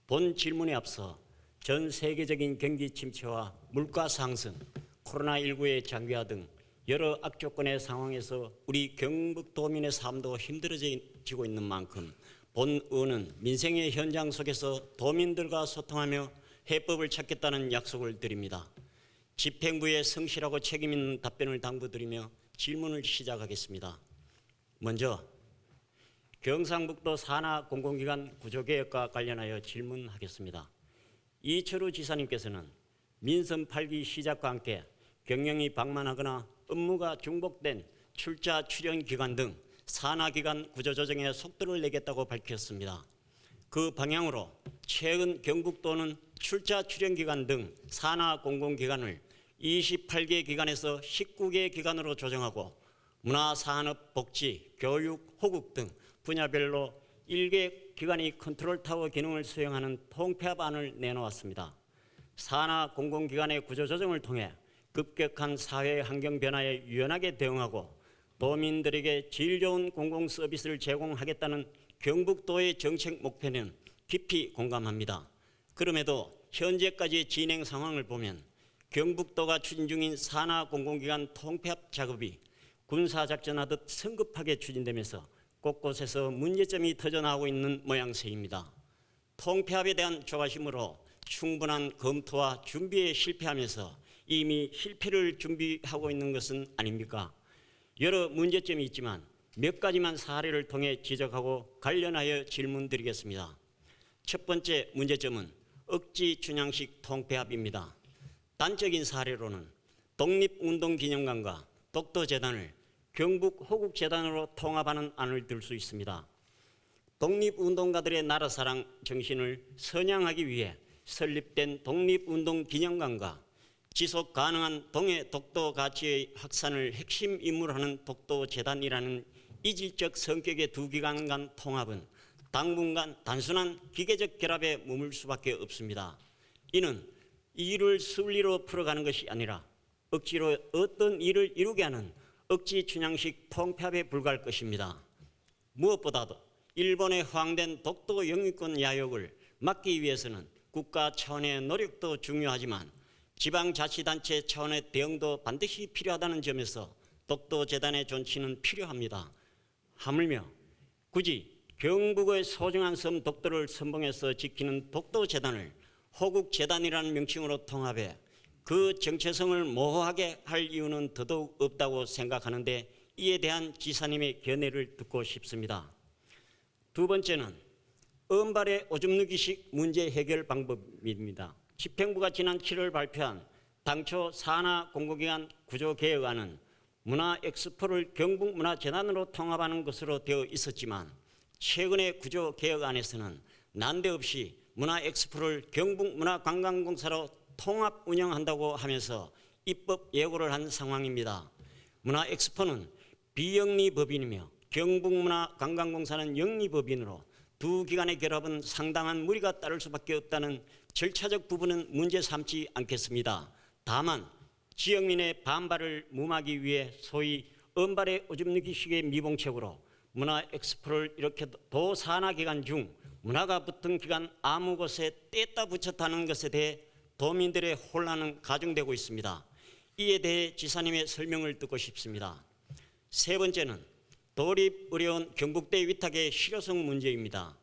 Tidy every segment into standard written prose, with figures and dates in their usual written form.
본 질문에 앞서 전 세계적인 경기 침체와 물가 상승, 코로나19의 장기화 등 여러 악조건의 상황에서 우리 경북도민의 삶도 힘들어지고 있는 만큼 본 의원은 민생의 현장 속에서 도민들과 소통하며 해법을 찾겠다는 약속을 드립니다. 집행부의 성실하고 책임 있는 답변을 당부드리며 질문을 시작하겠습니다. 먼저 경상북도 산하 공공기관 구조개혁과 관련하여 질문하겠습니다. 이철우 지사님께서는 민선 8기 시작과 함께 경영이 방만하거나 업무가 중복된 출자 출연 기관 등 산하기관 구조조정에 속도를 내겠다고 밝혔습니다. 그 방향으로 최근 경북도는 출자 출연 기관 등 산하 공공기관을 28개 기관에서 19개 기관으로 조정하고 문화, 산업, 복지, 교육, 호국 등 분야별로 1개 기관이 컨트롤타워 기능을 수행하는 통폐합안을 내놓았습니다. 산하 공공기관의 구조조정을 통해 급격한 사회 환경 변화에 유연하게 대응하고 도민들에게 질 좋은 공공서비스를 제공하겠다는 경북도의 정책 목표는 깊이 공감합니다. 그럼에도 현재까지의 진행 상황을 보면 경북도가 추진 중인 산하 공공기관 통폐합 작업이 군사작전하듯 성급하게 추진되면서 곳곳에서 문제점이 터져나오고 있는 모양새입니다. 통폐합에 대한 조바심으로 충분한 검토와 준비에 실패하면서 이미 실패를 준비하고 있는 것은 아닙니까? 여러 문제점이 있지만 몇 가지만 사례를 통해 지적하고 관련하여 질문드리겠습니다. 첫 번째 문제점은 억지 춘향식 통폐합입니다. 단적인 사례로는 독립운동기념관과 독도재단을 경북 호국재단으로 통합하는 안을 들 수 있습니다. 독립운동가들의 나라사랑 정신을 선양하기 위해 설립된 독립운동기념관과 지속 가능한 동해 독도 가치의 확산을 핵심 임무로 하는 독도재단이라는 이질적 성격의 두 기관 간 통합은 당분간 단순한 기계적 결합에 머물 수밖에 없습니다. 이는 일을 순리로 풀어가는 것이 아니라 억지로 어떤 일을 이루게 하는 억지 춘향식 통폐합에 불과할 것입니다. 무엇보다도 일본의 허황된 독도 영유권 야욕을 막기 위해서는 국가 차원의 노력도 중요하지만 지방자치단체 차원의 대응도 반드시 필요하다는 점에서 독도재단의 존치는 필요합니다. 하물며 굳이 경북의 소중한 섬 독도를 선봉해서 지키는 독도재단을 호국재단이라는 명칭으로 통합해 그 정체성을 모호하게 할 이유는 더더욱 없다고 생각하는데 이에 대한 지사님의 견해를 듣고 싶습니다. 두 번째는 은발의 오줌 누기식 문제 해결 방법입니다. 집행부가 지난 7월 발표한 당초 산하 공공기관 구조개혁안은 문화엑스포를 경북문화재단으로 통합하는 것으로 되어 있었지만 최근의 구조개혁안에서는 난데없이 문화엑스포를 경북문화관광공사로 통합 운영한다고 하면서 입법 예고를 한 상황입니다. 문화엑스포는 비영리법인이며 경북문화관광공사는 영리법인으로 두 기관의 결합은 상당한 무리가 따를 수밖에 없다는 절차적 부분은 문제 삼지 않겠습니다. 다만 지역민의 반발을 무마하기 위해 소위 은발의 오줌 누기식의 미봉책으로 문화엑스포를 이렇게 도산하기관 중 문화가 붙은 기관 아무 곳에 뗐다 붙였다는 것에 대해 도민들의 혼란은 가중되고 있습니다. 이에 대해 지사님의 설명을 듣고 싶습니다. 세 번째는 도립의료원 경북대 위탁의 실효성 문제입니다.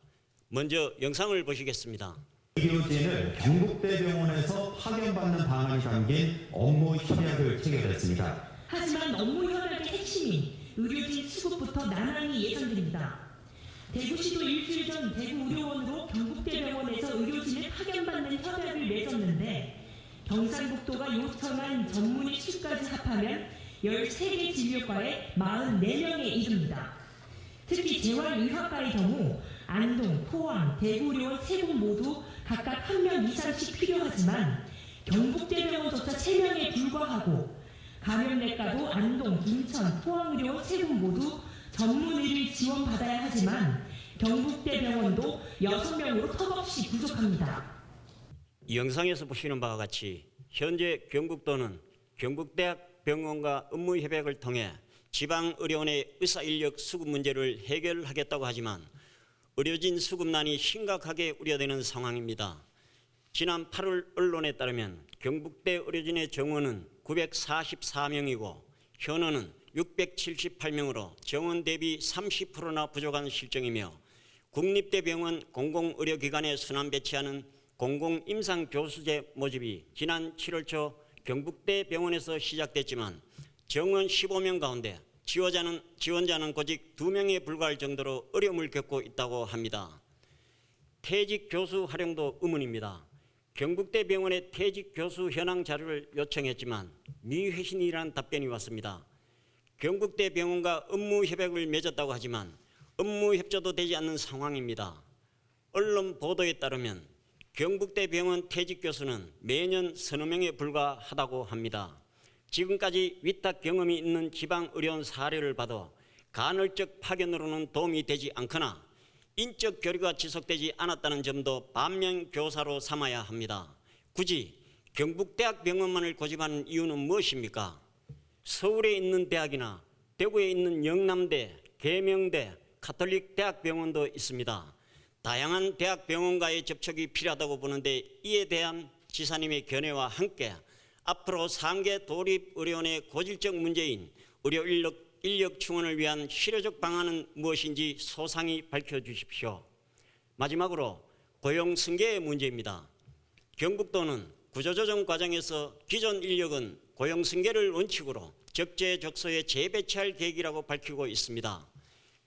먼저 영상을 보시겠습니다. 의료진을 경북대병원에서 파견받는 방안이 담긴 업무 협약을 체결했습니다. 하지만 업무 협약의 핵심인 의료진 수급부터 난항이 예상됩니다. 대구시도 일주일 전 대구의료원으로 경북대병원에서 의료진을 파견받는 협약을 맺었는데 경상북도가 요청한 전문의 수까지 합하면 13개 진료과에 44명에 이릅니다. 특히 재활의학과의 경우 안동, 포항, 대구의료원 세 곳 모두 각각 1명 이상씩 필요하지만 경북대병원조차 3명에 불과하고 감염내과도 안동, 인천, 포항의료원 세 곳 모두 전문의를 지원받아야 하지만 경북대병원도 6명으로 턱없이 부족합니다. 이 영상에서 보시는 바와 같이 현재 경북도는 경북대학 병원과 업무협약을 통해 지방의료원의 의사인력 수급 문제를 해결하겠다고 하지만 의료진 수급난이 심각하게 우려되는 상황입니다. 지난 8월 언론에 따르면 경북대 의료진의 정원은 944명이고 현원은 678명으로 정원 대비 30%나 부족한 실정이며 국립대병원 공공의료기관에 순환 배치하는 공공임상교수제 모집이 지난 7월 초 경북대 병원에서 시작됐지만 정원 15명 가운데 지원자는 고직 2명에 불과할 정도로 어려움을 겪고 있다고 합니다. 퇴직 교수 활용도 의문입니다. 경북대 병원에 퇴직 교수 현황 자료를 요청했지만 미회신이라는 답변이 왔습니다. 경북대 병원과 업무 협약을 맺었다고 하지만 업무 협조도 되지 않는 상황입니다. 언론 보도에 따르면 경북대 병원 퇴직 교수는 매년 서너 명에 불과하다고 합니다. 지금까지 위탁 경험이 있는 지방 의료원 사례를 봐도 간헐적 파견으로는 도움이 되지 않거나 인적 교류가 지속되지 않았다는 점도 반면 교사로 삼아야 합니다. 굳이 경북대학병원만을 고집하는 이유는 무엇입니까? 서울에 있는 대학이나 대구에 있는 영남대, 계명대, 가톨릭대학병원도 있습니다. 다양한 대학병원과의 접촉이 필요하다고 보는데 이에 대한 지사님의 견해와 함께 앞으로 3개 도립의료원의 고질적 문제인 의료 인력 충원을 위한 실효적 방안은 무엇인지 소상히 밝혀주십시오. 마지막으로 고용 승계의 문제입니다. 경북도는 구조조정 과정에서 기존 인력은 고용 승계를 원칙으로 적재적소에 재배치할 계획이라고 밝히고 있습니다.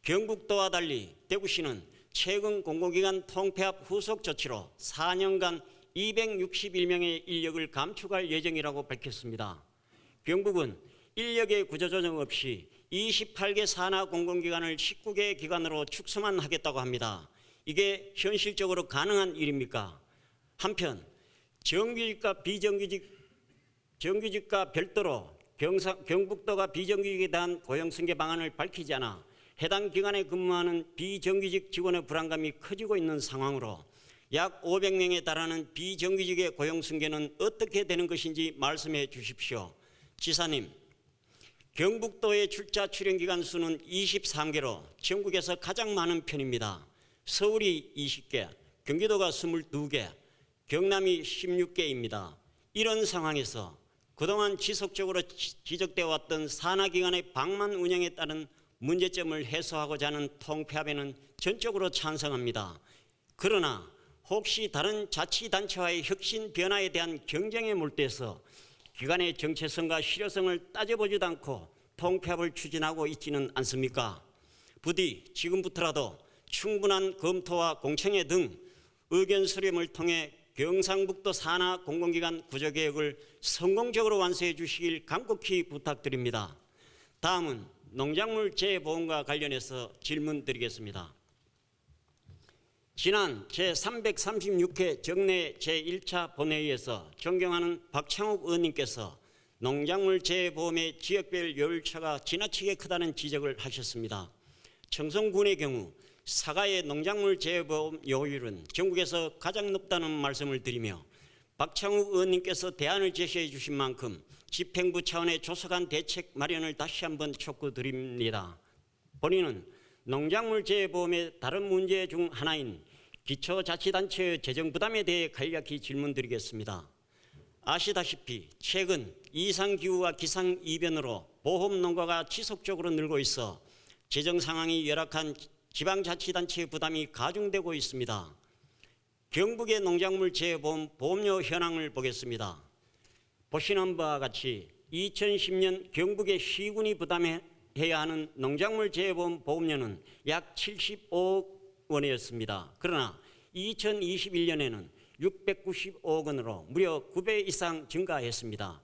경북도와 달리 대구시는 최근 공공기관 통폐합 후속 조치로 4년간 261명의 인력을 감축할 예정이라고 밝혔습니다. 경북은 인력의 구조조정 없이 28개 산하 공공기관을 19개 기관으로 축소만 하겠다고 합니다. 이게 현실적으로 가능한 일입니까? 한편 정규직과 정규직과 별도로 경북도가 비정규직에 대한 고용 승계 방안을 밝히지 않아 해당 기관에 근무하는 비정규직 직원의 불안감이 커지고 있는 상황으로 약 500명에 달하는 비정규직의 고용 승계는 어떻게 되는 것인지 말씀해 주십시오. 지사님, 경북도의 출자 출연 기관 수는 23개로 전국에서 가장 많은 편입니다. 서울이 20개, 경기도가 22개, 경남이 16개입니다. 이런 상황에서 그동안 지속적으로 지적되어 왔던 산하기관의 방만 운영에 따른 문제점을 해소하고자 하는 통폐합에는 전적으로 찬성합니다. 그러나 혹시 다른 자치단체와의 혁신 변화에 대한 경쟁에 몰두해서 기관의 정체성과 실효성을 따져보지도 않고 통폐합을 추진하고 있지는 않습니까? 부디 지금부터라도 충분한 검토와 공청회 등 의견 수렴을 통해 경상북도 산하 공공기관 구조개혁을 성공적으로 완수해 주시길 간곡히 부탁드립니다. 다음은 농작물 재보험과 관련해서 질문 드리겠습니다. 지난 제336회 정례 제1차 본회의에서 존경하는 박창욱 의원님께서 농작물 재보험의 지역별 요율차가 지나치게 크다는 지적을 하셨습니다. 청송군의 경우 사과의 농작물 재보험 요율은 전국에서 가장 높다는 말씀을 드리며 박창욱 의원님께서 대안을 제시해 주신 만큼 집행부 차원의 조속한 대책 마련을 다시 한번 촉구드립니다. 본인은 농작물 재보험의 다른 문제 중 하나인 기초자치단체의 재정 부담에 대해 간략히 질문드리겠습니다. 아시다시피 최근 이상기후와 기상이변으로 보험농가가 지속적으로 늘고 있어 재정 상황이 열악한 지방자치단체의 부담이 가중되고 있습니다. 경북의 농작물 재보험 보험료 현황을 보겠습니다. 보시는 바와 같이 2010년 경북의 시군이 부담해야 하는 농작물 재보험 보험료는 약 75억 원이었습니다. 그러나 2021년에는 695억 원으로 무려 9배 이상 증가했습니다.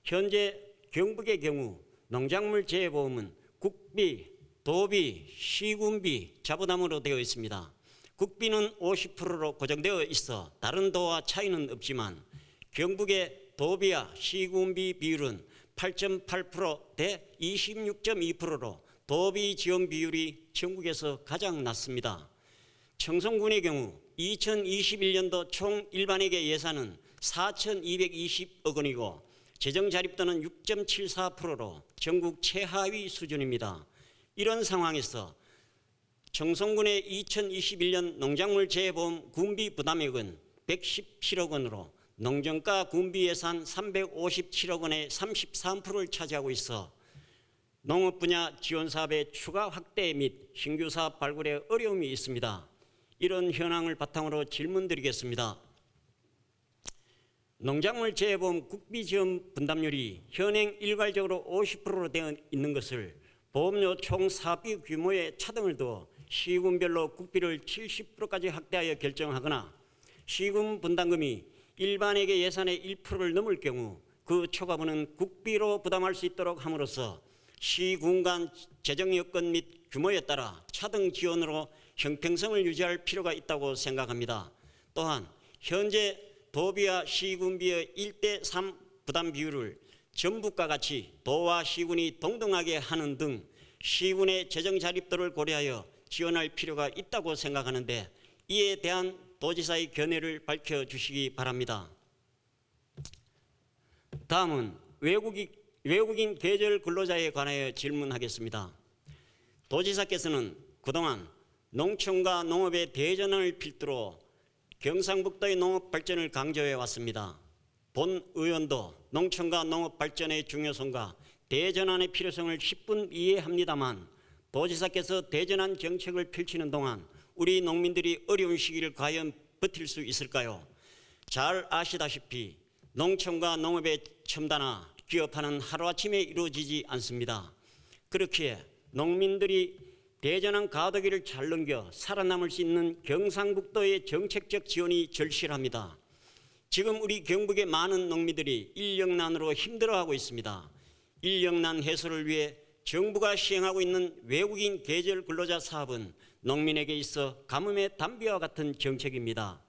현재 경북의 경우 농작물 재보험은 국비, 도비, 시군비, 자부담으로 되어 있습니다. 국비는 50%로 고정되어 있어 다른 도와 차이는 없지만 경북의 도비와 시군비 비율은 8.8% 대 26.2%로 도비 지원 비율이 전국에서 가장 낮습니다. 청송군의 경우 2021년도 총 일반회계 예산은 4,220억 원이고 재정 자립도는 6.74%로 전국 최하위 수준입니다. 이런 상황에서 청송군의 2021년 농작물 재해보험 군비 부담액은 117억 원으로 농정가 군비 예산 357억 원의 33%를 차지하고 있어 농업 분야 지원 사업의 추가 확대 및 신규 사업 발굴에 어려움이 있습니다. 이런 현황을 바탕으로 질문드리겠습니다. 농작물 재해보험 국비 지원 분담률이 현행 일괄적으로 50%로 되어 있는 것을 보험료 총 사업비 규모에 차등을 두어 시군별로 국비를 70%까지 확대하여 결정하거나 시군 분담금이 일반회계 예산의 1%를 넘을 경우 그 초과분은 국비로 부담할 수 있도록 함으로써 시군 간 재정 여건 및 규모에 따라 차등 지원으로 형평성을 유지할 필요가 있다고 생각합니다. 또한 현재 도비와 시군비의 1대3 부담 비율을 전북과 같이 도와 시군이 동등하게 하는 등 시군의 재정 자립도를 고려하여 지원할 필요가 있다고 생각하는데 이에 대한 도지사의 견해를 밝혀주시기 바랍니다. 다음은 외국인 계절 근로자에 관하여 질문하겠습니다. 도지사께서는 그동안 농촌과 농업의 대전환을 필두로 경상북도의 농업 발전을 강조해 왔습니다. 본 의원도 농촌과 농업 발전의 중요성과 대전환의 필요성을 10분 이해합니다만 도지사께서 대전환 정책을 펼치는 동안 우리 농민들이 어려운 시기를 과연 버틸 수 있을까요? 잘 아시다시피 농촌과 농업의 첨단화, 기업화는 하루아침에 이루어지지 않습니다. 그렇기에 농민들이 대전환 가도기를 잘 넘겨 살아남을 수 있는 경상북도의 정책적 지원이 절실합니다. 지금 우리 경북의 많은 농민들이 인력난으로 힘들어하고 있습니다. 인력난 해소를 위해 정부가 시행하고 있는 외국인 계절 근로자 사업은 농민에게 있어 가뭄의 단비와 같은 정책입니다.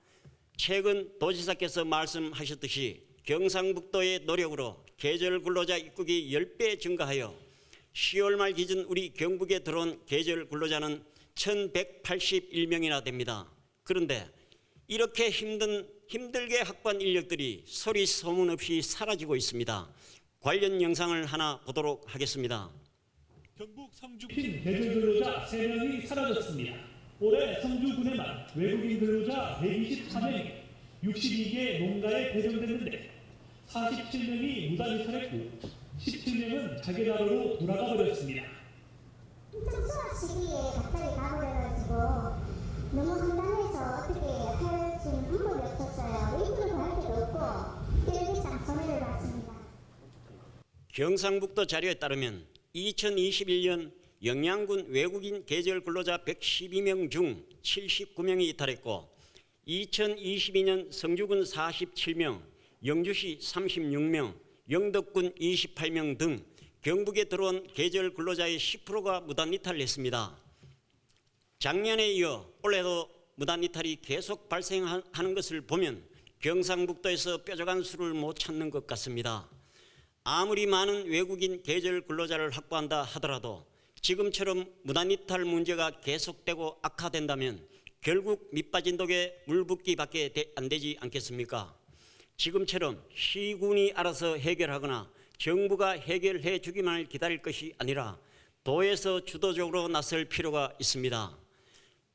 최근 도지사께서 말씀하셨듯이 경상북도의 노력으로 계절 근로자 입국이 10배 증가하여 10월 말 기준 우리 경북에 들어온 계절 근로자는 1,181명이나 됩니다. 그런데 이렇게 힘들게 확보한 인력들이 소리 소문 없이 사라지고 있습니다. 관련 영상을 하나 보도록 하겠습니다. 경북 성주군 계절 근로자 3명이 사라졌습니다. 올해 성주군에만 외국인 근로자 124명이 62개 농가에 배정됐는데 47명이 무단 이탈했고 17명은 자기 나라로 돌아가 버렸습니다. 수학 시기에 갑자기 가버려가지고 너무 황당해서 어떻게 할 수 있는 방법이 없었어요. 입금을 할 데도 없고 일기장 전해를 받습니다. 경상북도 자료에 따르면 2021년 영양군 외국인 계절 근로자 112명 중 79명이 이탈했고 2022년 성주군 47명, 영주시 36명, 영덕군 28명 등 경북에 들어온 계절 근로자의 10%가 무단 이탈을 했습니다. 작년에 이어 올해도 무단 이탈이 계속 발생하는 것을 보면 경상북도에서 뾰족한 수를 못 찾는 것 같습니다. 아무리 많은 외국인 계절 근로자를 확보한다 하더라도 지금처럼 무단 이탈 문제가 계속되고 악화된다면 결국 밑빠진 독에 물 붓기밖에 안 되지 않겠습니까? 지금처럼 시군이 알아서 해결하거나 정부가 해결해 주기만을 기다릴 것이 아니라 도에서 주도적으로 나설 필요가 있습니다.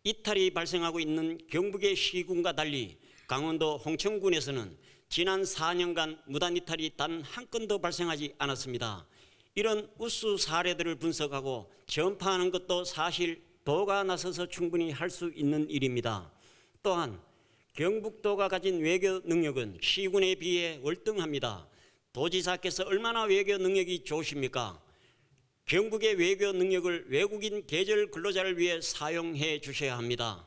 이탈이 발생하고 있는 경북의 시군과 달리 강원도 홍천군에서는 지난 4년간 무단 이탈이 단 한 건도 발생하지 않았습니다. 이런 우수 사례들을 분석하고 전파하는 것도 사실 도가 나서서 충분히 할 수 있는 일입니다. 또한 경북도가 가진 외교 능력은 시군에 비해 월등합니다. 도지사께서 얼마나 외교 능력이 좋으십니까? 경북의 외교 능력을 외국인 계절 근로자를 위해 사용해 주셔야 합니다.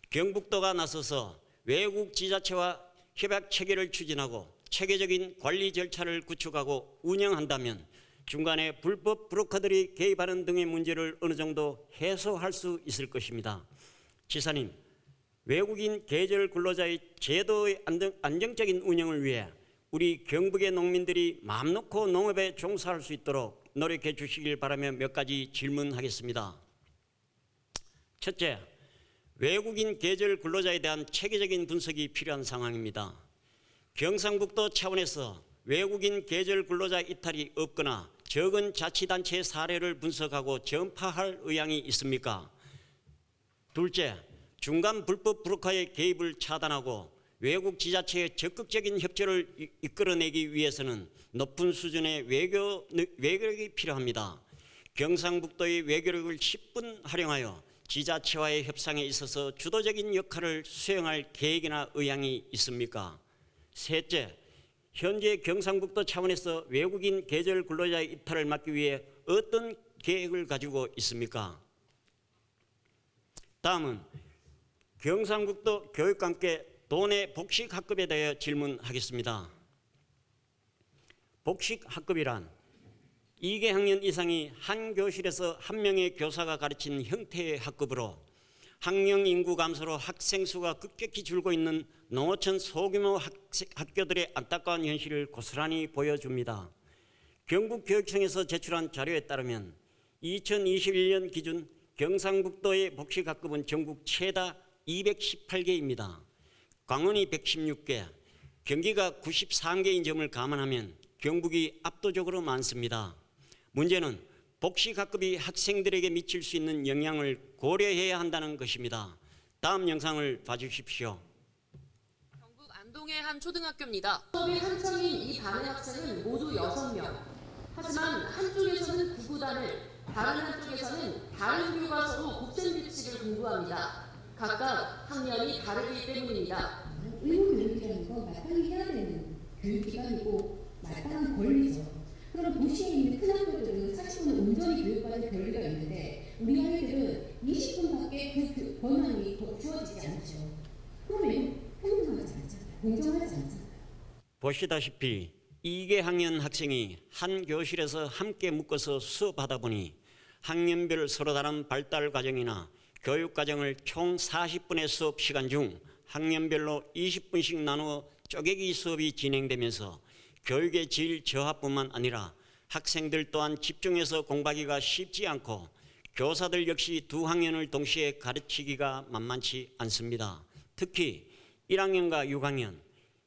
경북도가 나서서 외국 지자체와 협약 체계를 추진하고 체계적인 관리 절차를 구축하고 운영한다면 중간에 불법 브로커들이 개입하는 등의 문제를 어느 정도 해소할 수 있을 것입니다. 지사님, 외국인 계절 근로자의 제도의 안정적인 운영을 위해 우리 경북의 농민들이 마음 놓고 농업에 종사할 수 있도록 노력해 주시길 바라며 몇 가지 질문하겠습니다. 첫째, 외국인 계절 근로자에 대한 체계적인 분석이 필요한 상황입니다. 경상북도 차원에서 외국인 계절 근로자 이탈이 없거나 적은 자치단체 사례를 분석하고 전파할 의향이 있습니까? 둘째, 중간 불법 브로커의 개입을 차단하고 외국 지자체의 적극적인 협조를 이끌어내기 위해서는 높은 수준의 외교력이 필요합니다. 경상북도의 외교력을 10분 활용하여 지자체와의 협상에 있어서 주도적인 역할을 수행할 계획이나 의향이 있습니까? 셋째, 현재 경상북도 차원에서 외국인 계절 근로자의 이탈을 막기 위해 어떤 계획을 가지고 있습니까? 다음은 경상북도 교육과 함께 도내 복식학급에 대해 질문하겠습니다. 복식학급이란 2개 학년 이상이 한 교실에서 한 명의 교사가 가르치는 형태의 학급으로 학령 인구 감소로 학생 수가 급격히 줄고 있는 농어촌 소규모 학교들의 안타까운 현실을 고스란히 보여줍니다. 경북교육청에서 제출한 자료에 따르면 2021년 기준 경상북도의 복식학급은 전국 최다 218개입니다. 광원이 116개, 경기가 93개인 점을 감안하면 경북이 압도적으로 많습니다. 문제는 복식학급이 학생들에게 미칠 수 있는 영향을 고려해야 한다는 것입니다. 다음 영상을 봐주십시오. 경북 안동의 한 초등학교입니다. 수업이 한창인 이 반의 학생은 모두 6명. 하지만 한쪽에서는 구구단을, 다른 한쪽에서는 다른 교과서로 곱셈규칙을 공부합니다. 각각 학년이 다르기 때문입니다. 의무교육이라는 건 마땅히 해야 되는 교육기관이고 마땅한 권리죠. 그럼 도시에 있는 큰 학교들은 사실은 온전히 교육받는 권리가 있는데 우리 아이들은 20분밖에 그 권한이 주어지지 않죠. 그러면 평등하지 않잖아요. 공정하지 않잖아요. 보시다시피 2개 학년 학생이 한 교실에서 함께 묶어서 수업하다 보니 학년별 서로 다른 발달 과정이나 교육 과정을 총 40분의 수업 시간 중 학년별로 20분씩 나누어 쪼개기 수업이 진행되면서 교육의 질 저하뿐만 아니라 학생들 또한 집중해서 공부하기가 쉽지 않고 교사들 역시 두 학년을 동시에 가르치기가 만만치 않습니다. 특히 1학년과 6학년,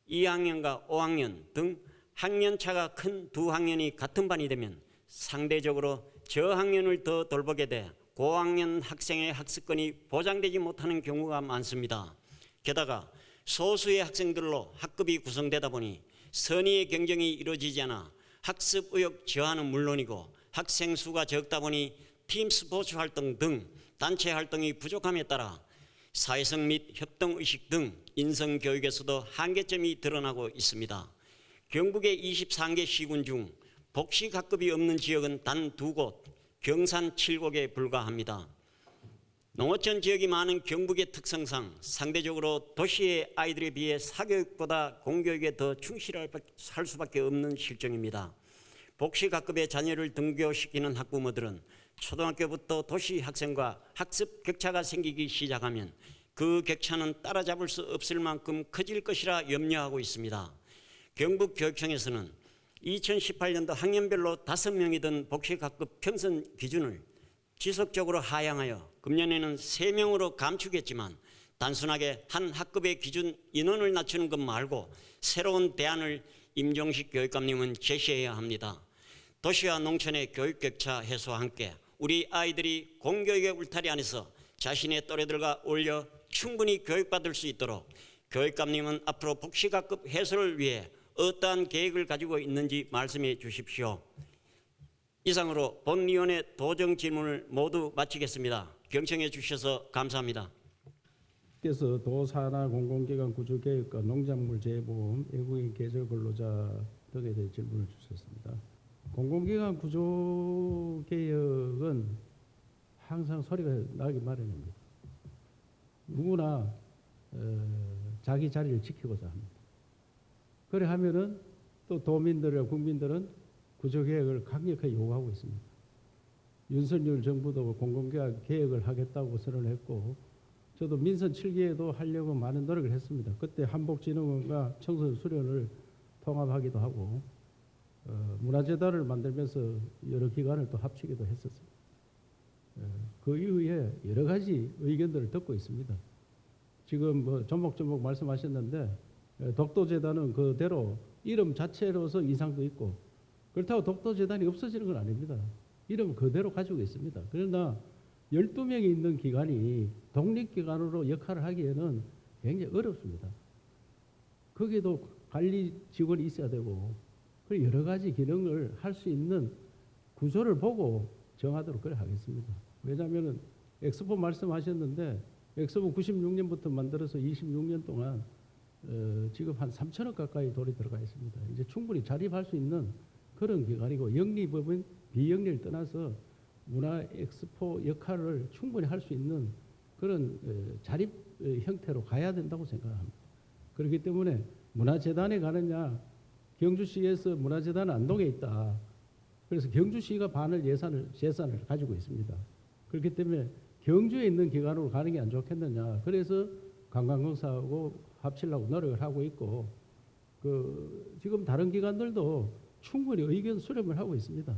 2학년과 5학년 등 학년차가 큰 두 학년이 같은 반이 되면 상대적으로 저학년을 더 돌보게 돼 고학년 학생의 학습권이 보장되지 못하는 경우가 많습니다. 게다가 소수의 학생들로 학급이 구성되다 보니 선의의 경쟁이 이루어지지 않아 학습 의욕 저하는 물론이고 학생 수가 적다 보니 팀 스포츠 활동 등 단체 활동이 부족함에 따라 사회성 및 협동의식 등 인성교육에서도 한계점이 드러나고 있습니다. 경북의 23개 시군 중 복식학급이 없는 지역은 단 2곳, 경산 7곳에 불과합니다. 농어촌 지역이 많은 경북의 특성상 상대적으로 도시의 아이들에 비해 사교육보다 공교육에 더 충실할 수밖에 없는 실정입니다. 복식학급의 자녀를 등교시키는 학부모들은 초등학교부터 도시 학생과 학습 격차가 생기기 시작하면 그 격차는 따라잡을 수 없을 만큼 커질 것이라 염려하고 있습니다. 경북교육청에서는 2018년도 학년별로 5명이던 복식학급 평선 기준을 지속적으로 하향하여 금년에는 3명으로 감축했지만 단순하게 한 학급의 기준 인원을 낮추는 것 말고 새로운 대안을 임종식 교육감님은 제시해야 합니다. 도시와 농촌의 교육 격차 해소와 함께 우리 아이들이 공교육의 울타리 안에서 자신의 또래들과 어울려 충분히 교육받을 수 있도록 교육감님은 앞으로 복식학급 해소를 위해 어떠한 계획을 가지고 있는지 말씀해 주십시오. 이상으로 본위원회 도정 질문을 모두 마치겠습니다. 경청해 주셔서 감사합니다. 께서 도사나 공공기관 구조개혁과 농작물 재보험, 외국인 계절 근로자 등에 대해 질문을 주셨습니다. 공공기관 구조개혁은 항상 소리가 나기 마련입니다. 누구나 자기 자리를 지키고자 합니다. 그래 하면은 또 도민들과 국민들은 구조개혁을 강력하게 요구하고 있습니다. 윤석열 정부도 공공기관 개혁을 하겠다고 선언했고 저도 민선 7기에도 하려고 많은 노력을 했습니다. 그때 한복진흥원과 청소년 수련을 통합하기도 하고 문화재단을 만들면서 여러 기관을 또 합치기도 했었습니다. 그 이후에 여러 가지 의견들을 듣고 있습니다. 지금 뭐 조목조목 말씀하셨는데 독도재단은 그대로 이름 자체로서 이상도 있고 그렇다고 독도재단이 없어지는 건 아닙니다. 이름 그대로 가지고 있습니다. 그러나 12명이 있는 기관이 독립기관으로 역할을 하기에는 굉장히 어렵습니다. 거기에도 관리 직원이 있어야 되고 그리고 여러 가지 기능을 할 수 있는 구조를 보고 정하도록 그래 하겠습니다. 왜냐하면 엑스포 말씀하셨는데 엑스포 96년부터 만들어서 26년 동안 지금 한 3천억 가까이 돈이 들어가 있습니다. 이제 충분히 자립할 수 있는 그런 기관이고 영리법은 비영리를 떠나서 문화 엑스포 역할을 충분히 할 수 있는 그런 자립 형태로 가야 된다고 생각합니다. 그렇기 때문에 문화재단에 가느냐, 경주시에서 문화재단은 안동에 있다. 그래서 경주시가 반을 재산을 가지고 있습니다. 그렇기 때문에 경주에 있는 기관으로 가는 게 안 좋겠느냐. 그래서 관광공사하고 합치려고 노력을 하고 있고, 지금 다른 기관들도 충분히 의견 수렴을 하고 있습니다.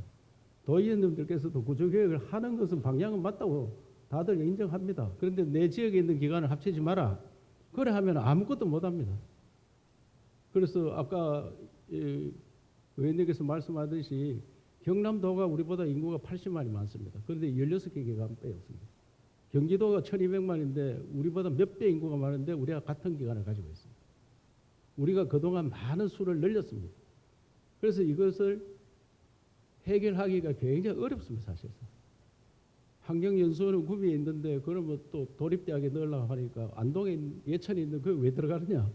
도의원님들께서도 구조개혁을 하는 것은 방향은 맞다고 다들 인정합니다. 그런데 내 지역에 있는 기관을 합치지 마라. 그래 하면 아무것도 못합니다. 그래서 아까 의원님께서 말씀하듯이 경남도가 우리보다 인구가 80만이 많습니다. 그런데 16개 기관 빼였습니다. 경기도가 1200만인데 우리보다 몇 배 인구가 많은데 우리가 같은 기관을 가지고 있습니다. 우리가 그동안 많은 수를 늘렸습니다. 그래서 이것을 해결하기가 굉장히 어렵습니다. 사실상. 환경연수원은 구미에 있는데 그러면 또 도립대학에 넣으려고 하니까 안동에 예천에 있는 그게 왜 들어가느냐.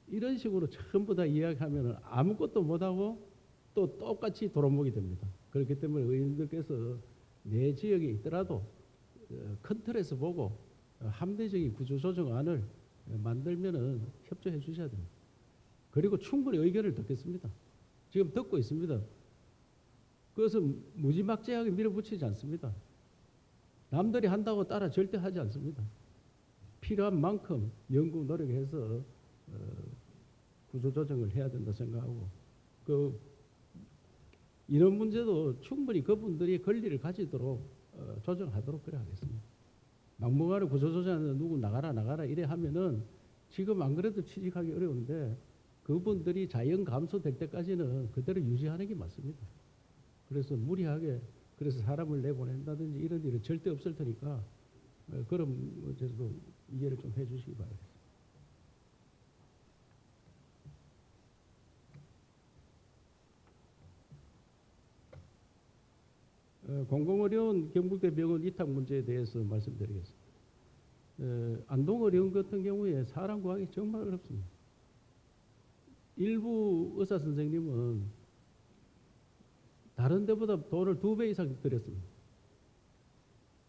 이런 식으로 전부 다 이야기하면 아무것도 못하고 또 똑같이 도로목이 됩니다. 그렇기 때문에 의원님들께서 내 지역에 있더라도 큰 틀에서 보고 합리적인 구조조정안을 만들면은 협조해 주셔야 됩니다. 그리고 충분히 의견을 듣겠습니다. 지금 듣고 있습니다. 그것은 무지막지하게 밀어붙이지 않습니다. 남들이 한다고 따라 절대 하지 않습니다. 필요한 만큼 연구 노력해서 구조조정을 해야 된다 생각하고 이런 문제도 충분히 그분들이 권리를 가지도록 조정하도록 그래 하겠습니다. 막무가내 구조조정하는데 누구 나가라 이래 하면은 지금 안 그래도 취직하기 어려운데 그분들이 자연 감소될 때까지는 그대로 유지하는 게 맞습니다. 그래서 무리하게 그래서 사람을 내보낸다든지 이런 일은 절대 없을 테니까 그런 문제도 이해를 좀 해주시기 바랍니다. 공공의료원 경북대병원 위탁 문제에 대해서 말씀드리겠습니다. 안동의료원 같은 경우에 사람 구하기 정말 어렵습니다. 일부 의사 선생님은 다른 데보다 돈을 2배 이상 들였습니다.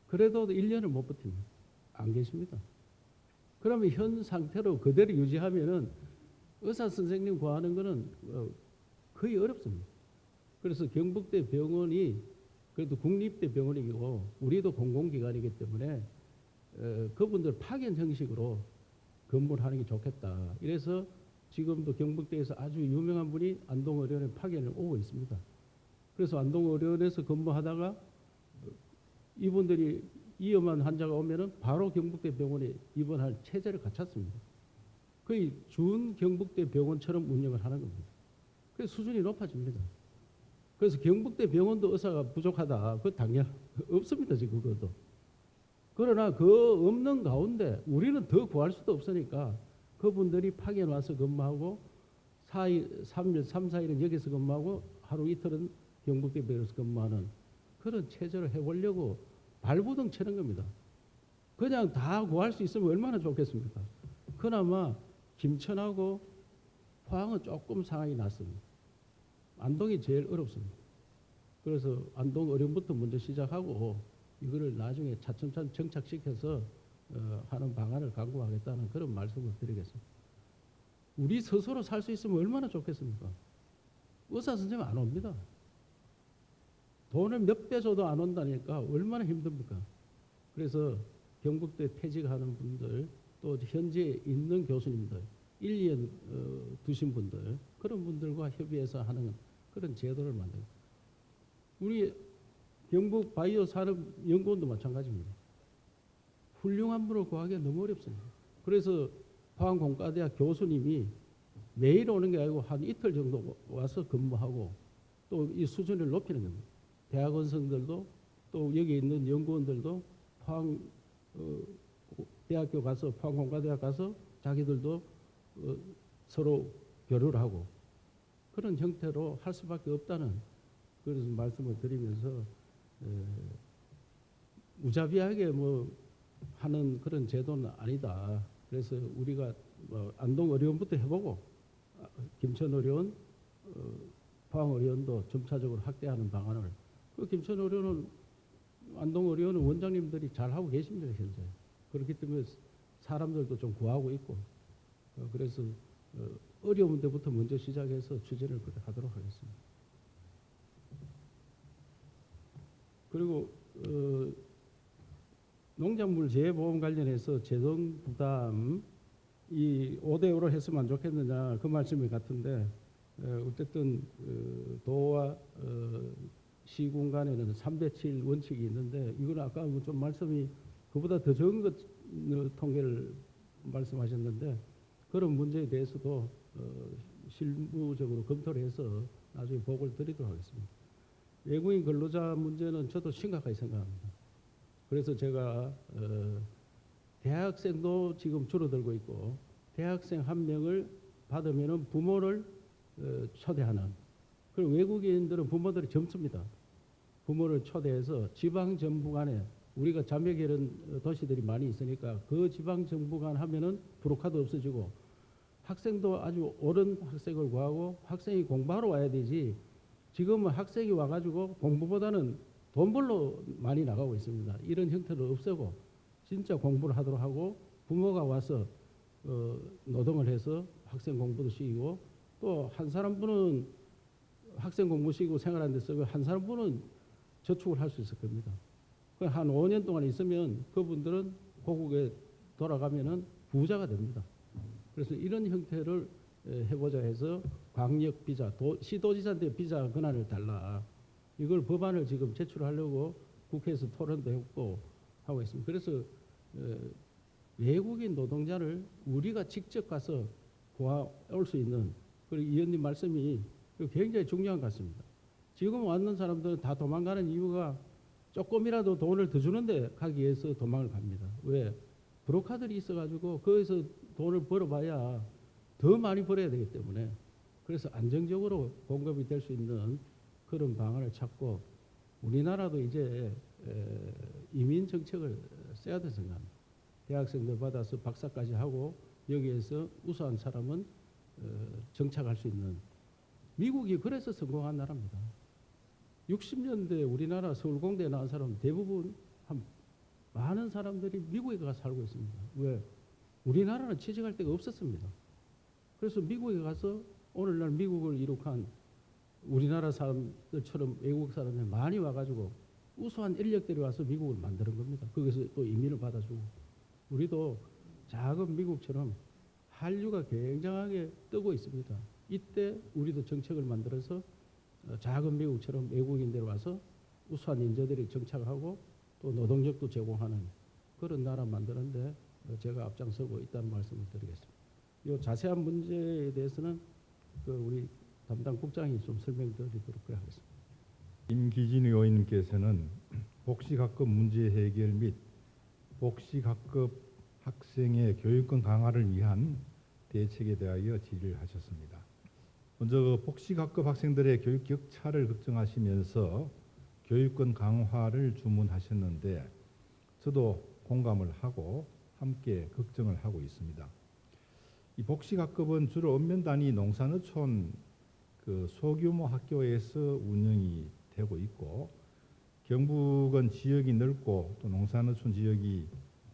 그래도 1년을 못 버팁니다. 안 계십니다. 그러면 현 상태로 그대로 유지하면은 의사 선생님 구하는 거는 거의 어렵습니다. 그래서 경북대 병원이 그래도 국립대 병원이고 우리도 공공기관이기 때문에 그분들 파견 형식으로 근무를 하는 게 좋겠다. 이래서 지금도 경북대에서 아주 유명한 분이 안동의료원에 파견을 오고 있습니다. 그래서 안동의료원에서 근무하다가 이분들이 위험한 환자가 오면은 바로 경북대 병원에 입원할 체제를 갖췄습니다. 거의 준 경북대 병원처럼 운영을 하는 겁니다. 그래서 수준이 높아집니다. 그래서 경북대 병원도 의사가 부족하다. 그거 당연 없습니다. 지금 그것도. 그러나 그 없는 가운데 우리는 더 구할 수도 없으니까 그분들이 파견 와서 근무하고 3, 4일은 여기서 근무하고 하루 이틀은 경북대 병원에서 근무하는 그런 체제를 해보려고 발부둥 치는 겁니다. 그냥 다 구할 수 있으면 얼마나 좋겠습니까? 그나마 김천하고 포항은 조금 상황이 낫습니다. 안동이 제일 어렵습니다. 그래서 안동 어려움부터 먼저 시작하고 이거를 나중에 차츰차츰 정착시켜서 하는 방안을 강구하겠다는 그런 말씀을 드리겠습니다. 우리 스스로 살 수 있으면 얼마나 좋겠습니까? 의사 선생님 안 옵니다. 돈을 몇 배 줘도 안 온다니까 얼마나 힘듭니까? 그래서 경북대 퇴직하는 분들 또 현재 있는 교수님들 1, 2년 두신 분들 그런 분들과 협의해서 하는 그런 제도를 만들고 우리 경북 바이오 산업연구원도 마찬가지입니다. 훌륭한 분을 구하기가 너무 어렵습니다. 그래서 포항공과대학 교수님이 매일 오는 게 아니고 한 이틀 정도 와서 근무하고 또 이 수준을 높이는 겁니다. 대학원생들도 또 여기 있는 연구원들도 포항 대학교 가서 포항공과대학 가서 자기들도 서로 교류를 하고 그런 형태로 할 수밖에 없다는 그런 말씀을 드리면서 무자비하게 뭐 하는 그런 제도는 아니다. 그래서 우리가 뭐 안동의료원부터 해보고 김천의료원, 포항의료원도 점차적으로 확대하는 방안을 그 김천의료원은 안동의료원은 원장님들이 잘하고 계십니다. 현재. 그렇기 때문에 사람들도 좀 구하고 있고 그래서 어려운 데부터 먼저 시작해서 추진을 하도록 하겠습니다. 그리고 농작물 재해보험 관련해서 재정 부담 이 5대5로 했으면 안 좋겠느냐 그 말씀이 같은데 어쨌든 도와 시군 간에는 3대7 원칙이 있는데 이건 아까 좀 말씀이 그보다 더 적은 것 통계를 말씀하셨는데 그런 문제에 대해서도 실무적으로 검토를 해서 나중에 보고를 드리도록 하겠습니다. 외국인 근로자 문제는 저도 심각하게 생각합니다. 그래서 제가 대학생도 지금 줄어들고 있고 대학생 한 명을 받으면 부모를 초대하는 그리고 외국인들은 부모들이 젊습니다. 부모를 초대해서 지방정부 간에 우리가 자매결연 도시들이 많이 있으니까 그 지방정부 간 하면은 브로카도 없어지고 학생도 아주 옳은 학생을 구하고 학생이 공부하러 와야 되지 지금은 학생이 와가지고 공부보다는 돈 벌러 많이 나가고 있습니다. 이런 형태를 없애고 진짜 공부를 하도록 하고 부모가 와서 노동을 해서 학생 공부도 시키고 또 한 사람 분은 학생 공부 시키고 생활하는 데 쓰고 한 사람 분은 저축을 할 수 있을 겁니다. 한 5년 동안 있으면 그분들은 고국에 돌아가면은 부자가 됩니다. 그래서 이런 형태를 해보자 해서 광역 비자, 시도지사한테 비자 권한을 달라. 이걸 법안을 지금 제출하려고 국회에서 토론도 했고 하고 있습니다. 그래서 외국인 노동자를 우리가 직접 가서 구할 수 있는 그리고 의원님 말씀이 굉장히 중요한 것 같습니다. 지금 왔는 사람들은 다 도망가는 이유가 조금이라도 돈을 더 주는데 가기 위해서 도망을 갑니다. 왜? 브로커들이 있어가지고 거기서 돈을 벌어봐야 더 많이 벌어야 되기 때문에 그래서 안정적으로 공급이 될 수 있는 그런 방안을 찾고 우리나라도 이제 이민 정책을 써야 된다고 생각합니다. 대학생들 받아서 박사까지 하고 여기에서 우수한 사람은 정착할 수 있는 미국이 그래서 성공한 나라입니다. 60년대 우리나라 서울공대에 나온 사람 대부분 많은 사람들이 미국에 가서 살고 있습니다. 왜? 우리나라는 취직할 데가 없었습니다. 그래서 미국에 가서 오늘날 미국을 이룩한 우리나라 사람들처럼 외국 사람들이 많이 와가지고 우수한 인력들이 와서 미국을 만드는 겁니다. 거기서 또 이민을 받아주고 우리도 작은 미국처럼 한류가 굉장하게 뜨고 있습니다. 이때 우리도 정책을 만들어서 작은 미국처럼 외국인들 와서 우수한 인재들이 정착하고 또 노동력도 제공하는 그런 나라 만드는데 제가 앞장서고 있다는 말씀을 드리겠습니다. 이 자세한 문제에 대해서는 우리 담당 국장이 좀 설명드리도록 하겠습니다. 임기진 의원님께서는 복식학급 문제 해결 및 복식학급 학생의 교육권 강화를 위한 대책에 대하여 질의를 하셨습니다. 먼저 복식학급 학생들의 교육 격차를 걱정하시면서 교육권 강화를 주문하셨는데 저도 공감을 하고 함께 걱정을 하고 있습니다. 이 복식학급은 주로 읍면단위 농산어촌 소규모 학교에서 운영이 되고 있고 경북은 지역이 넓고 또 농산어촌 지역이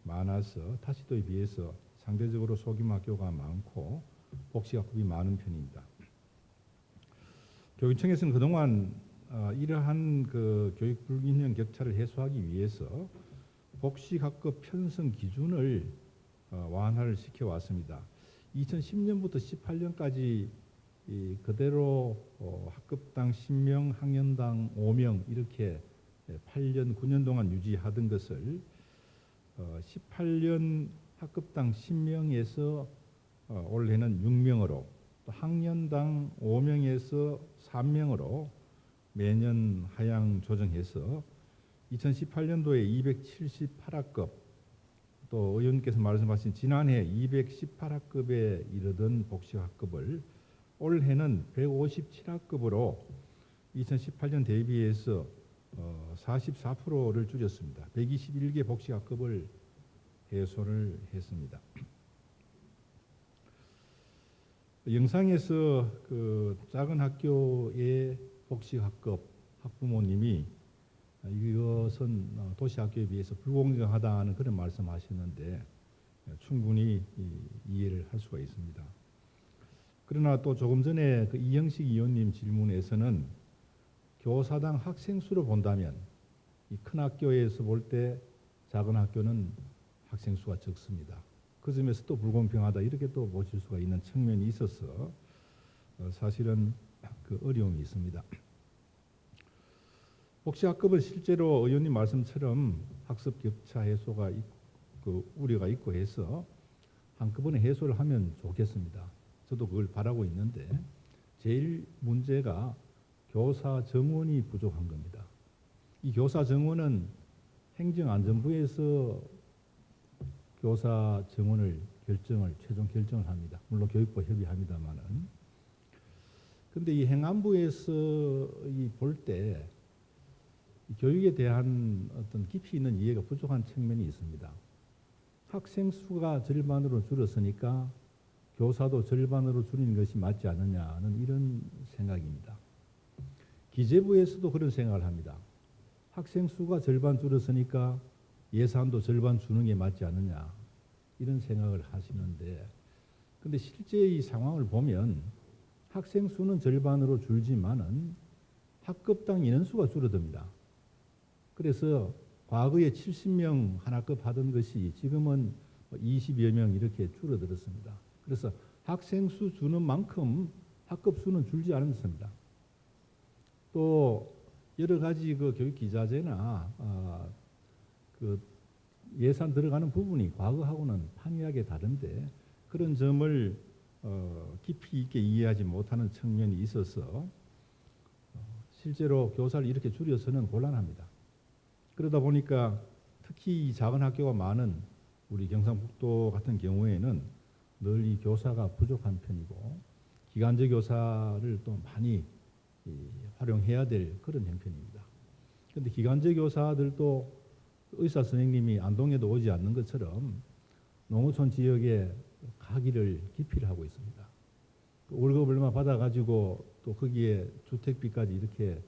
많아서 타시도에 비해서 상대적으로 소규모 학교가 많고 복식학급이 많은 편입니다. 교육청에서는 그동안 이러한 교육 불균형 격차를 해소하기 위해서 복식학급 편성 기준을 완화를 시켜왔습니다. 2010년부터 18년까지 그대로 학급당 10명, 학년당 5명 이렇게 8년, 9년 동안 유지하던 것을 18년 학급당 10명에서 올해는 6명으로 또 학년당 5명에서 3명으로 매년 하향 조정해서 2018년도에 278학급, 또 의원께서 말씀하신 지난해 218학급에 이르던 복식학급을 올해는 157학급으로 2018년 대비해서 44%를 줄였습니다. 121개 복식학급을 해소를 했습니다. 영상에서 그 작은 학교의 복식학급 학부모님이 이것은 도시학교에 비해서 불공정하다는 그런 말씀하셨는데 충분히 이해를 할 수가 있습니다. 그러나 또 조금 전에 그 이영식 의원님 질문에서는 교사당 학생 수로 본다면 이 큰 학교에서 볼 때 작은 학교는 학생 수가 적습니다. 그 점에서 또 불공평하다 이렇게 또 보실 수가 있는 측면이 있어서 사실은 그 어려움이 있습니다. 복식학급은 실제로 의원님 말씀처럼 학습 격차 해소가 그 우려가 있고 해서 한꺼번에 해소를 하면 좋겠습니다. 저도 그걸 바라고 있는데 제일 문제가 교사 정원이 부족한 겁니다. 이 교사 정원은 행정안전부에서 교사 정원을 최종 결정을 합니다. 물론 교육부와 협의합니다만은. 근데 이 행안부에서 볼 때 교육에 대한 어떤 깊이 있는 이해가 부족한 측면이 있습니다. 학생 수가 절반으로 줄었으니까 교사도 절반으로 줄이는 것이 맞지 않느냐는 이런 생각입니다. 기재부에서도 그런 생각을 합니다. 학생 수가 절반 줄었으니까 예산도 절반 주는 게 맞지 않느냐 이런 생각을 하시는데 근데 실제 이 상황을 보면 학생 수는 절반으로 줄지만은 학급당 인원수가 줄어듭니다. 그래서 과거에 70명 한 학급 하던 것이 지금은 20여 명 이렇게 줄어들었습니다. 그래서 학생 수 주는 만큼 학급 수는 줄지 않았습니다. 또 여러 가지 그 교육 기자재나 그 예산 들어가는 부분이 과거하고는 판이하게 다른데 그런 점을 깊이 있게 이해하지 못하는 측면이 있어서 실제로 교사를 이렇게 줄여서는 곤란합니다. 그러다 보니까 특히 이 작은 학교가 많은 우리 경상북도 같은 경우에는 늘 이 교사가 부족한 편이고 기간제 교사를 또 많이 활용해야 될 그런 형편입니다. 그런데 기간제 교사들도 의사 선생님이 안동에도 오지 않는 것처럼 농어촌 지역에 가기를 기피를 하고 있습니다. 월급 얼마 받아가지고 또 거기에 주택비까지 이렇게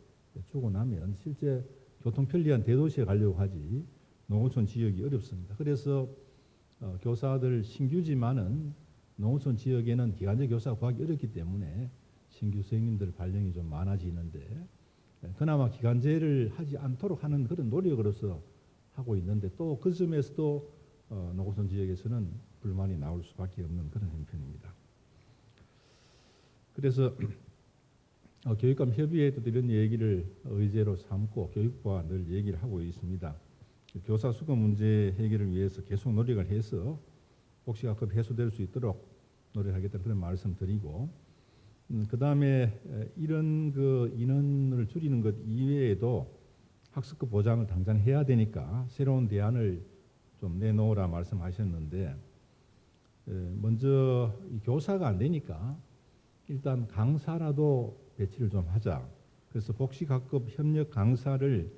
주고 나면 실제 교통 편리한 대도시에 가려고 하지 농어촌 지역이 어렵습니다. 그래서 교사들 신규지만은 농어촌 지역에는 기간제 교사가 구하기 어렵기 때문에 신규 선생님들 발령이 좀 많아지는데 그나마 기간제를 하지 않도록 하는 그런 노력으로서 하고 있는데 또 그 점에서도 농어촌 지역에서는 불만이 나올 수밖에 없는 그런 형편입니다. 그래서 교육감 협의회도 이런 얘기를 의제로 삼고 교육부와 늘 얘기를 하고 있습니다. 교사 수급 문제 해결을 위해서 계속 노력을 해서 복식학급 해소될 수 있도록 노력하겠다는 그런 말씀 드리고 그 다음에 이런 그 인원을 줄이는 것 이외에도 학습급 보장을 당장 해야 되니까 새로운 대안을 좀 내놓으라 말씀하셨는데 먼저 이 교사가 안 되니까 일단 강사라도 배치를 좀 하자. 그래서 복식학급 협력 강사를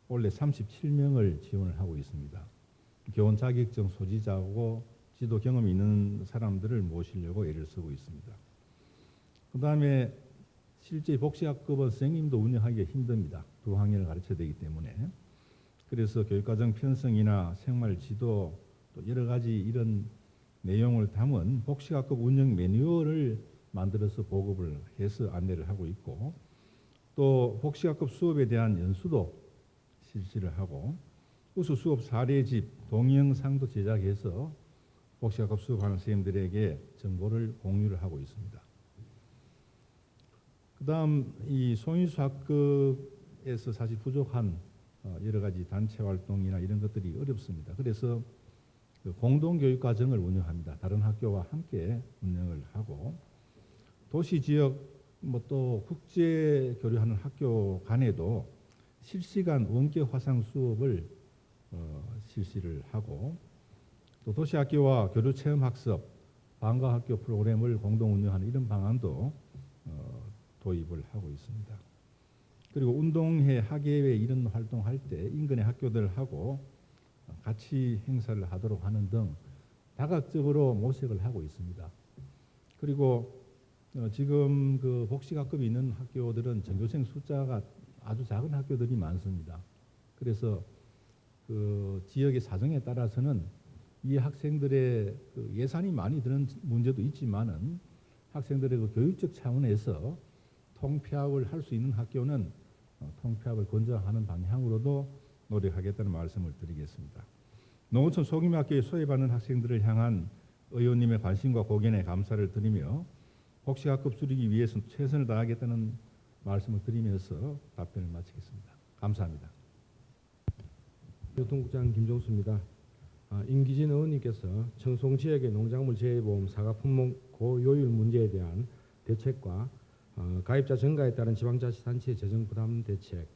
원래 37명을 지원을 하고 있습니다. 교원 자격증 소지자고 지도 경험이 있는 사람들을 모시려고 애를 쓰고 있습니다. 그 다음에 실제 복식학급은 선생님도 운영하기가 힘듭니다. 두 학년을 가르쳐야 되기 때문에. 그래서 교육과정 편성이나 생활 지도 또 여러 가지 이런 내용을 담은 복식학급 운영 매뉴얼을 만들어서 보급을 해서 안내를 하고 있고 또 복식학급 수업에 대한 연수도 실시를 하고 우수 수업 사례집 동영상도 제작해서 복식학급 수업하는 선생님들에게 정보를 공유를 하고 있습니다. 그 다음 이 소인수 학급에서 사실 부족한 여러 가지 단체 활동이나 이런 것들이 어렵습니다. 그래서 그 공동교육과정을 운영합니다. 다른 학교와 함께 운영을 하고 도시 지역 또 국제 교류하는 학교 간에도 실시간 원격 화상 수업을 실시를 하고 또 도시학교와 교류체험학습, 방과학교 프로그램을 공동 운영하는 이런 방안도 도입을 하고 있습니다. 그리고 운동회, 학예회 이런 활동할 때 인근의 학교들하고 같이 행사를 하도록 하는 등 다각적으로 모색을 하고 있습니다. 그리고 지금 그 복식학급이 있는 학교들은 전교생 숫자가 아주 작은 학교들이 많습니다. 그래서 그 지역의 사정에 따라서는 이 학생들의 그 예산이 많이 드는 문제도 있지만은 학생들의 그 교육적 차원에서 통폐합을 할 수 있는 학교는 통폐합을 권장하는 방향으로도 노력하겠다는 말씀을 드리겠습니다. 농어촌 소규모학교에 소외받는 학생들을 향한 의원님의 관심과 고견에 감사를 드리며 복식학급 줄이기 위해서 최선을 다하겠다는 말씀을 드리면서 답변을 마치겠습니다. 감사합니다. 교통국장 김종수입니다. 임기진 의원님께서 청송 지역의 농작물 재해보험 사과 품목 고요율 문제에 대한 대책과 가입자 증가에 따른 지방자치단체 재정 부담 대책,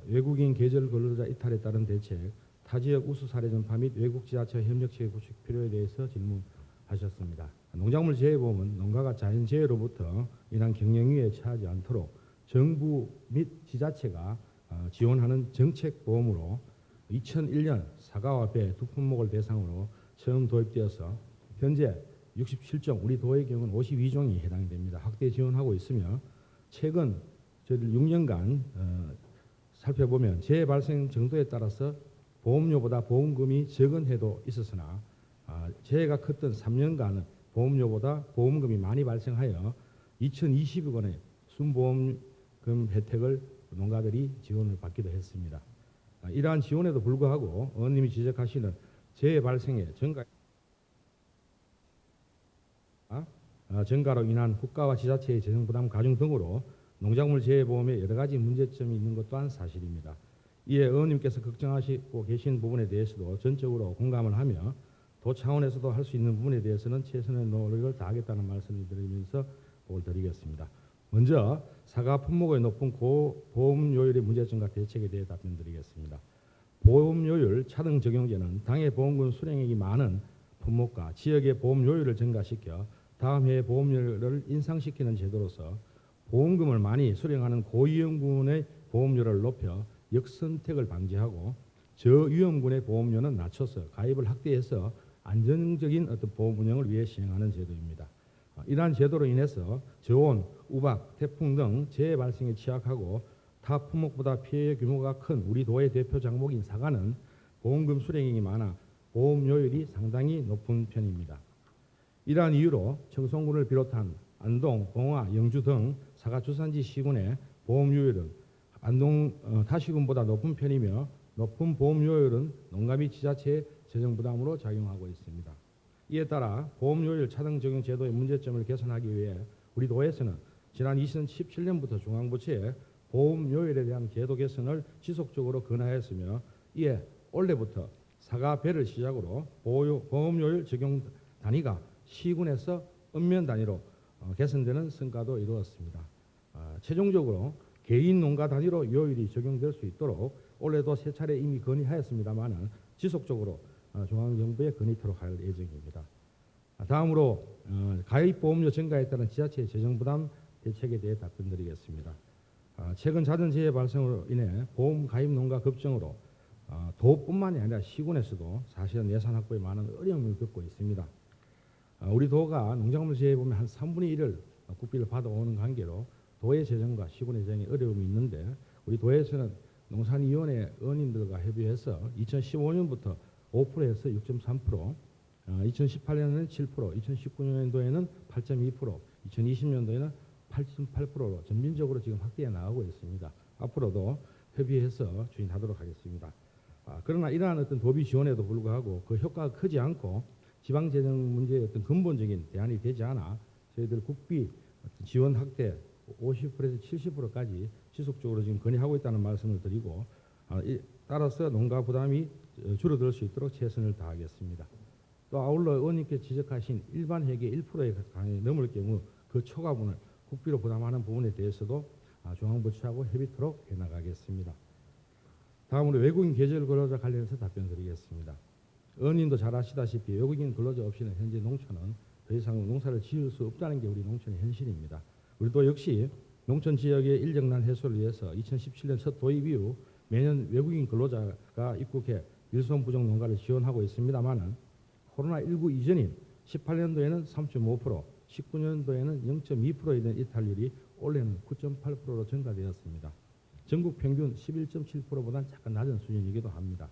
외국인 계절 근로자 이탈에 따른 대책, 타지역 우수 사례 전파 및 외국 지자체와 협력체계 구축 필요에 대해서 질문하셨습니다. 농작물 재해보험은 농가가 자연재해로부터 인한 경영위에 처하지 않도록 정부 및 지자체가 지원하는 정책보험으로 2001년 사과와 배 두 품목을 대상으로 처음 도입되어서 현재 67종, 우리 도의 경우는 52종이 해당이 됩니다. 확대 지원하고 있으며 최근 저희들 6년간 살펴보면 재해 발생 정도에 따라서 보험료보다 보험금이 적은 해도 있었으나 재해가 컸던 3년간은 보험료보다 보험금이 많이 발생하여 2,020억 원의 순보험금 혜택을 농가들이 지원을 받기도 했습니다. 이러한 지원에도 불구하고 의원님이 지적하시는 재해 발생의 증가로 인한 국가와 지자체의 재정 부담 가중 등으로 농작물 재해보험에 여러 가지 문제점이 있는 것 또한 사실입니다. 이에 의원님께서 걱정하시고 계신 부분에 대해서도 전적으로 공감을 하며 도 차원에서도 할 수 있는 부분에 대해서는 최선의 노력을 다하겠다는 말씀을 드리면서 보고를 드리겠습니다. 먼저 사과 품목의 높은 고보험료율의 문제점과 대책에 대해 답변드리겠습니다. 보험료율 차등 적용제는 당해 보험금 수령액이 많은 품목과 지역의 보험료율을 증가시켜 다음 해의 보험료를 인상시키는 제도로서 보험금을 많이 수령하는 고위험군의 보험료를 높여 역선택을 방지하고 저위험군의 보험료는 낮춰서 가입을 확대해서 안정적인 어떤 보험 운영을 위해 시행하는 제도입니다. 이러한 제도로 인해서 저온, 우박, 태풍 등 재해 발생에 취약하고 타 품목보다 피해 규모가 큰 우리 도의 대표 작목인 사과는 보험금 수령액이 많아 보험료율이 상당히 높은 편입니다. 이러한 이유로 청송군을 비롯한 안동, 봉화, 영주 등 사과 주산지 시군의 보험료율은 안동 타시군보다 높은 편이며 높은 보험료율은 농가 및 지자체의 재정 부담으로 작용하고 있습니다. 이에 따라 보험료율 차등 적용 제도의 문제점을 개선하기 위해 우리 도에서는 지난 2017년부터 중앙부처에 보험료율에 대한 제도 개선을 지속적으로 권하였으며 이에 올해부터 사과 배를 시작으로 보험료율 적용 단위가 시군에서 읍면 단위로 개선되는 성과도 이루었습니다. 최종적으로 개인 농가 단위로 요율이 적용될 수 있도록 올해도 세 차례 이미 건의하였습니다만 지속적으로 중앙정부에 건의토록 할 예정입니다. 다음으로 가입 보험료 증가에 따른 지자체의 재정 부담 대책에 대해 답변드리겠습니다. 최근 잦은 재해 발생으로 인해 보험 가입 농가 급증으로 도뿐만이 아니라 시군에서도 사실은 예산 확보에 많은 어려움을 겪고 있습니다. 우리 도가 농작물 재해 보면 한 3분의 1을 국비를 받아오는 관계로 도의 재정과 시군의 재정에 어려움이 있는데 우리 도에서는 농산위원회 의원님들과 협의해서 2015년부터 5%에서 6.3%, 2018년에는 7%, 2019년도에는 8.2%, 2020년도에는 8.8%로 점진적으로 지금 확대해 나가고 있습니다. 앞으로도 협의해서 추진하도록 하겠습니다. 그러나 이러한 어떤 도비 지원에도 불구하고 그 효과가 크지 않고 지방재정 문제의 어떤 근본적인 대안이 되지 않아 저희들 국비 지원 확대 50%에서 70%까지 지속적으로 지금 건의하고 있다는 말씀을 드리고 따라서 농가 부담이 줄어들 수 있도록 최선을 다하겠습니다. 또 아울러 의원님께 지적하신 일반 회계 1%에 넘을 경우 그 초과분을 국비로 부담하는 부분에 대해서도 중앙부처하고 협의토록 해나가겠습니다. 다음으로 외국인 계절 근로자 관련해서 답변드리겠습니다. 의원님도 잘 아시다시피 외국인 근로자 없이는 현재 농촌은 더 이상 농사를 지을 수 없다는 게 우리 농촌의 현실입니다. 우리도 역시 농촌 지역의 인력난 해소를 위해서 2017년 첫 도입 이후 매년 외국인 근로자가 입국해 일손 부족 농가를 지원하고 있습니다만 코로나19 이전인 18년도에는 3.5%, 19년도에는 0.2%에 대한 이탈률이 올해는 9.8%로 증가되었습니다. 전국 평균 11.7%보다는 약간 낮은 수준이기도 합니다.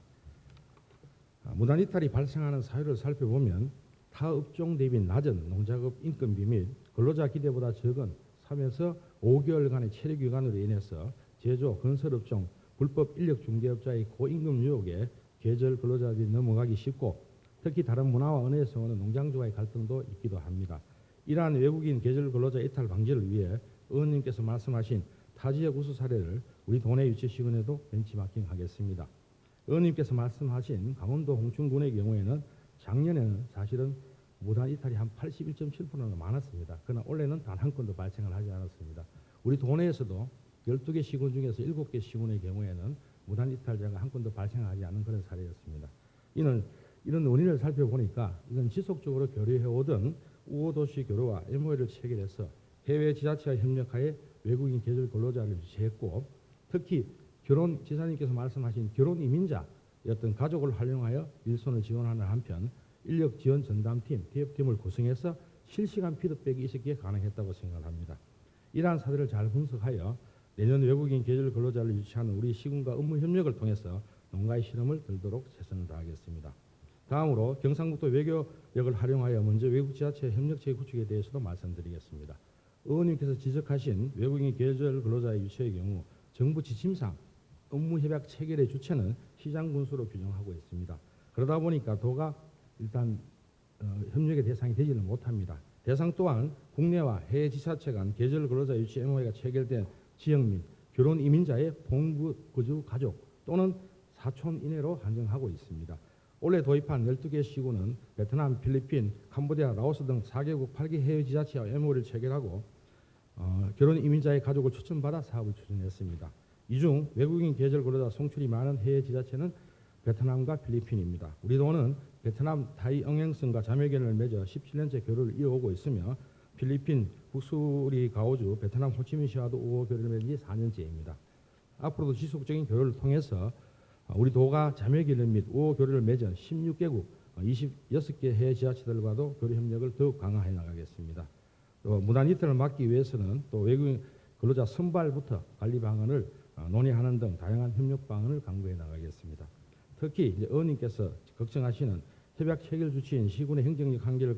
무단 이탈이 발생하는 사유를 살펴보면 타 업종 대비 낮은 농작업 인건비 및 근로자 기대보다 적은 3에서 5개월간의 체류 기간으로 인해서 제조, 건설업종, 불법 인력 중개업자의 고임금 유혹에 계절 근로자들이 넘어가기 쉽고 특히 다른 문화와 언어에서 오는 농장주와의 갈등도 있기도 합니다. 이러한 외국인 계절 근로자 이탈 방지를 위해 의원님께서 말씀하신 타 지역 우수 사례를 우리 도내 유치시군에도 벤치마킹하겠습니다. 의원님께서 말씀하신 강원도 홍춘군의 경우에는 작년에는 사실은 무단 이탈이 한 81.7%가 많았습니다. 그러나 올해는 단 한 건도 발생을 하지 않았습니다. 우리 도내에서도 12개 시군 중에서 7개 시군의 경우에는 무단 이탈자가 한 건도 발생하지 않은 그런 사례였습니다. 이런 원인을 살펴보니까 이건 지속적으로 교류해오던 우호도시 교류와 MOU를 체결해서 해외 지자체와 협력하여 외국인 계절 근로자를 유치했고 특히 지사님께서 말씀하신 결혼 이민자의 어떤 가족을 활용하여 일손을 지원하는 한편 인력 지원 전담팀, TF팀을 구성해서 실시간 피드백이 있었기에 가능했다고 생각합니다. 이러한 사례를 잘 분석하여 내년 외국인 계절 근로자를 유치하는 우리 시군과 업무 협력을 통해서 농가의 실험을 들도록 최선을 다하겠습니다. 다음으로 경상북도 외교력을 활용하여 먼저 외국 지자체 협력체 구축에 대해서도 말씀드리겠습니다. 의원님께서 지적하신 외국인 계절 근로자의 유치의 경우 정부 지침상 업무 협약 체결의 주체는 시장 군수로 규정하고 있습니다. 그러다 보니까 도가 일단 협력의 대상이 되지는 못합니다. 대상 또한 국내와 해외 지자체 간 계절 근로자 유치 MOU가 체결된 지역 및 결혼 이민자의 본부 거주 가족 또는 사촌 이내로 한정하고 있습니다. 올해 도입한 12개 시군은 베트남, 필리핀, 캄보디아, 라오스 등 4개국 8개 해외 지자체와 MOU를 체결하고 결혼 이민자의 가족을 추천받아 사업을 추진했습니다. 이 중 외국인 계절 근로자 송출이 많은 해외 지자체는 베트남과 필리핀입니다. 우리 도는 베트남 타이 응행성과 자매결을 맺어 17년째 교류를 이어오고 있으며 필리핀 북수리 가오주 베트남 호치민시와도 우호 교류를 맺은 지 4년째입니다. 앞으로도 지속적인 교류를 통해서 우리 도가 자매결 및 우호 교류를 맺은 16개국 26개 해외 지자체들과도 교류 협력을 더욱 강화해 나가겠습니다. 또 무단 이탈을 막기 위해서는 또 외국인 근로자 선발부터 관리 방안을 논의하는 등 다양한 협력 방안을 강구해 나가겠습니다. 특히 이제 의원님께서 걱정하시는 협약 체결 주치인 시군의 행정력 한계를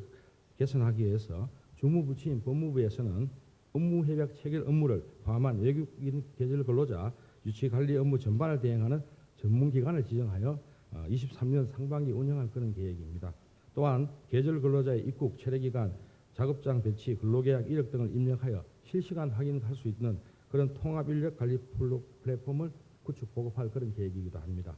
개선하기 위해서 주무부처인 법무부에서는 업무 협약 체결 업무를 포함한 외국인 계절 근로자 유치 관리 업무 전반을 대행하는 전문기관을 지정하여 23년 상반기 운영할 그런 계획입니다. 또한 계절 근로자의 입국, 체류기간, 작업장 배치, 근로계약 이력 등을 입력하여 실시간 확인할 수 있는 그런 통합 인력 관리 플랫폼을 구축 보급할 그런 계획이기도 합니다.